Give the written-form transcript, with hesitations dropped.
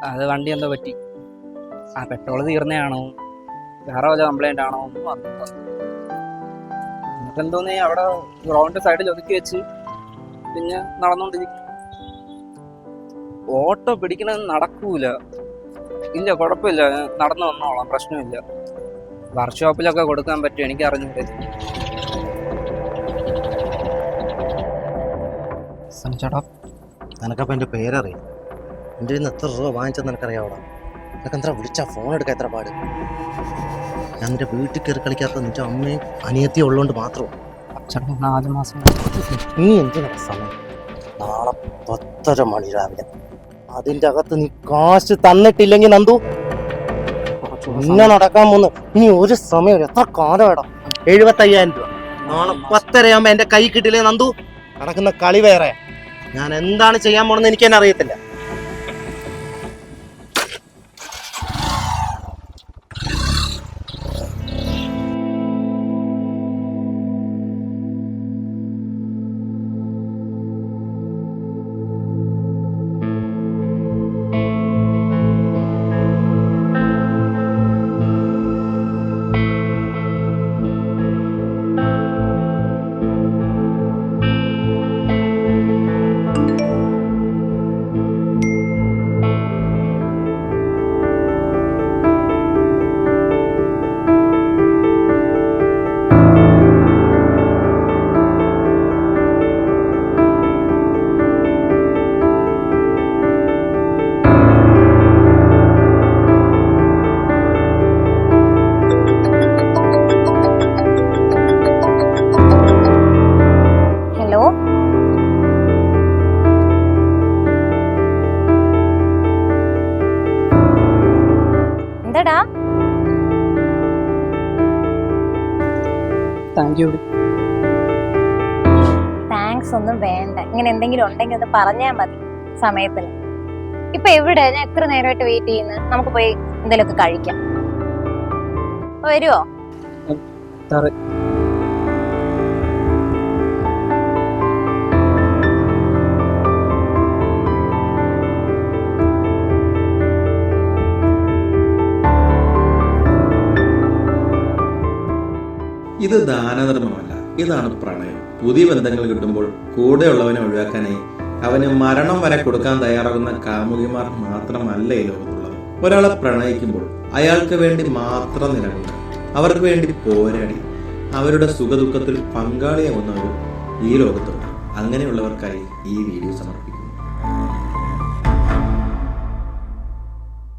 അത് വണ്ടി എന്തോ പറ്റി. ആ പെട്രോൾ തീർന്നതാണോ വേറെ വല്ല കംപ്ലൈൻ്റ് ആണോ ഒന്നും വന്നില്ല. എന്നിട്ടെന്തോന്നേ അവിടെ ഗ്രൗണ്ട് സൈഡിൽ ഒതുക്കി വെച്ച് പിന്നെ നടന്നുകൊണ്ടിരിക്കും. ഓട്ടോ പിടിക്കണമെന്ന് നടക്കൂല. ഇല്ല കുഴപ്പമില്ല, നടന്നു വന്നോളാം, പ്രശ്നമില്ല. വർക്ക്ഷോപ്പിലൊക്കെ കൊടുക്കാൻ പറ്റും, എനിക്ക് അറിഞ്ഞൂടെ. ചേട്ടാ, നിനക്കപ്പം എൻ്റെ പേരറിയാം. എൻ്റെ ഇന്ന് എത്ര രൂപ വാങ്ങിച്ചെന്ന് നിനക്കറിയാവൂടാ? നിനക്ക് എന്താ വിളിച്ചാൽ ഫോൺ എടുക്കാൻ എത്ര പാട്. ഞാൻ നിന്റെ വീട്ടിൽ കയറി കളിക്കാത്ത നിന്റെ അമ്മയും അനിയത്തിയും ഉള്ളതുകൊണ്ട് മാത്രമാണ്. ചേട്ടാ 4 മാസം നീ എന്തിനാ സമയം? നാളെ 10:30 മണി രാവിലെ. അതിൻ്റെ അകത്ത് നീ കാശ് തന്നിട്ടില്ലെങ്കിൽ നന്ദു പിന്നെ നടക്കാൻ പോകുന്നു. ഇനി ഒരു സമയം എത്ര കാലം വേണം? 75,000 രൂപ നാളെ 10:30 ആകുമ്പോൾ എൻ്റെ കൈ കിട്ടില്ലേ നന്ദു? നടക്കുന്ന കളി വേറെ. ഞാൻ എന്താണ് ചെയ്യാൻ പോണെന്ന് എനിക്ക് തന്നെ അറിയത്തില്ല. എന്താടാ? താങ്ക്സ് ഒന്നും വേണ്ട. ഇങ്ങനെ എന്തെങ്കിലും ഉണ്ടെങ്കിൽ ഒന്ന് പറഞ്ഞാൽ മതി സമയത്തിന്. ഇപ്പൊ എവിടെ? ഞാൻ എത്ര നേരമായിട്ട് വെയിറ്റ് ചെയ്യുന്നു. നമുക്ക് പോയി എന്തെങ്കിലുമൊക്കെ കഴിക്കാം. വരുവോ? ഇത് ദാനധർമ്മമല്ല, ഇതാണ് പ്രണയം. പുതിയ ബന്ധങ്ങൾ കിട്ടുമ്പോൾ കൂടെയുള്ളവനെ ഒഴിവാക്കാനായി അവന് മരണം വരെ കൊടുക്കാൻ തയ്യാറാകുന്ന കാമുകിമാർ മാത്രമല്ല ഈ ലോകത്തുള്ളത്. ഒരാളെ പ്രണയിക്കുമ്പോൾ അയാൾക്ക് വേണ്ടി മാത്രം നിലകൊണ്ട് അവർക്ക് വേണ്ടി പോരാടി അവരുടെ സുഖദുഃഖത്തിൽ പങ്കാളിയാവുന്നവരും ഈ ലോകത്തുണ്ട്. അങ്ങനെയുള്ളവർക്കായി ഈ വീഡിയോ സമർപ്പിക്കും.